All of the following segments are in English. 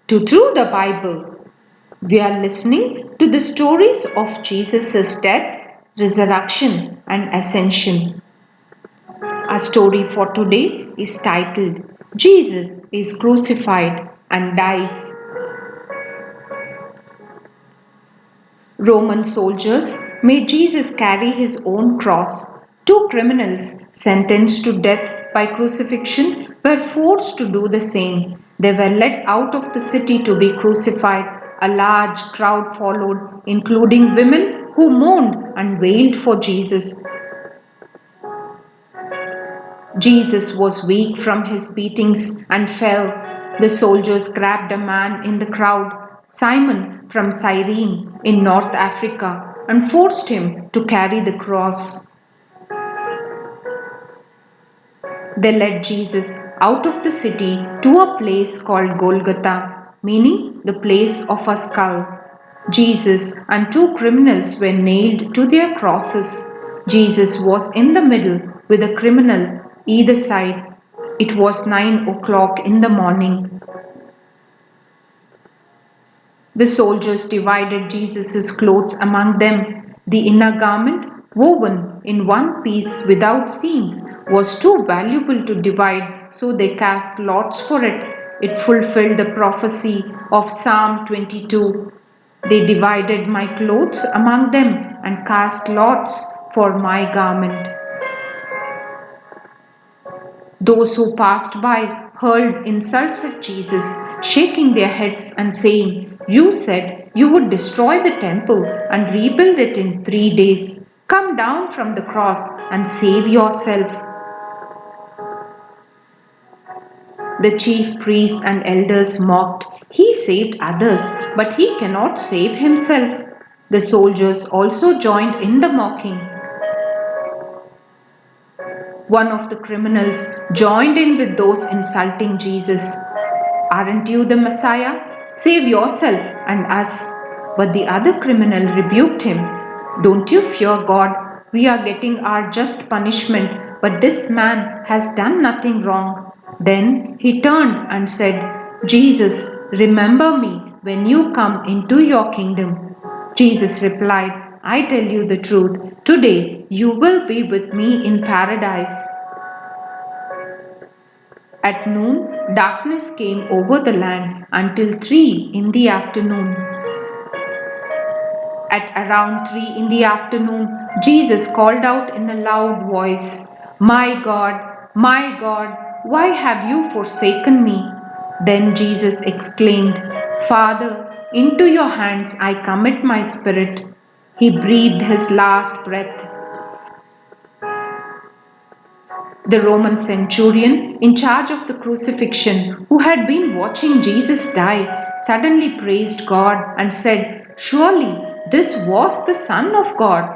Through the Bible. We are listening to the stories of Jesus' death, resurrection, and ascension. Our story for today is titled Jesus is Crucified and Dies. Roman soldiers made Jesus carry his own cross. Two criminals sentenced to death by crucifixion were forced to do the same. They were led out of the city to be crucified. A large crowd followed, including women who mourned and wailed for Jesus. Jesus was weak from his beatings and fell. The soldiers grabbed a man in the crowd, Simon from Cyrene in North Africa, and forced him to carry the cross. They led Jesus out of the city to a place called Golgotha, meaning the place of a skull. Jesus and two criminals were nailed to their crosses. Jesus was in the middle with a criminal either side. It was 9 o'clock in the morning. The soldiers divided Jesus' clothes among them. The inner garment, woven in one piece without seams, was too valuable to divide, so they cast lots for it. It fulfilled the prophecy of Psalm 22. They divided my clothes among them and cast lots for my garment. Those who passed by hurled insults at Jesus, shaking their heads and saying, "You said you would destroy the temple and rebuild it in 3 days. Come down from the cross and save yourself." The chief priests and elders mocked. "He saved others, but he cannot save himself." The soldiers also joined in the mocking. One of the criminals joined in with those insulting Jesus. "Aren't you the Messiah? Save yourself and us." But the other criminal rebuked him. "Don't you fear God? We are getting our just punishment, but this man has done nothing wrong." Then he turned and said, "Jesus, remember me when you come into your kingdom." Jesus replied, "I tell you the truth. Today you will be with me in paradise." At noon, darkness came over the land until 3 in the afternoon. At around 3 in the afternoon, Jesus called out in a loud voice, my God, why have you forsaken me?" Then Jesus exclaimed, "Father, into your hands I commit my spirit." He breathed his last breath. The Roman centurion in charge of the crucifixion, who had been watching Jesus die, suddenly praised God and said, "Surely this was the Son of God."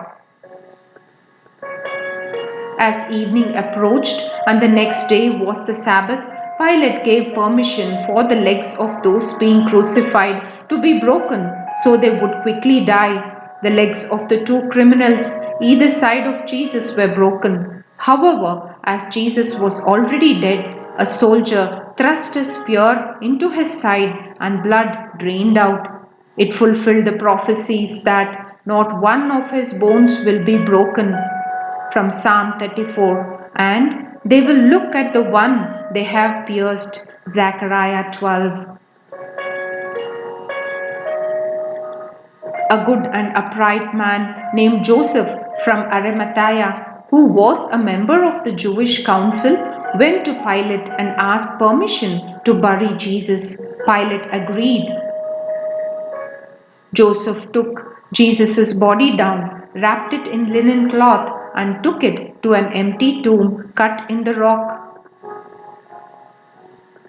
As evening approached and the next day was the Sabbath, Pilate gave permission for the legs of those being crucified to be broken so they would quickly die. The legs of the two criminals either side of Jesus were broken. However, as Jesus was already dead, a soldier thrust a spear into his side and blood drained out. It fulfilled the prophecies that not one of his bones will be broken, from Psalm 34, and they will look at the one they have pierced, Zechariah 12. A good and upright man named Joseph from Arimathea, who was a member of the Jewish council, went to Pilate and asked permission to bury Jesus. Pilate agreed. Joseph took Jesus' body down, wrapped it in linen cloth, and took it to an empty tomb cut in the rock.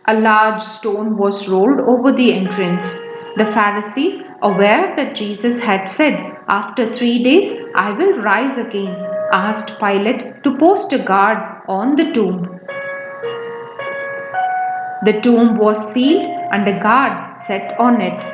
A large stone was rolled over the entrance. The Pharisees, aware that Jesus had said, "After 3 days I will rise again," asked Pilate to post a guard on the tomb. The tomb was sealed and a guard set on it.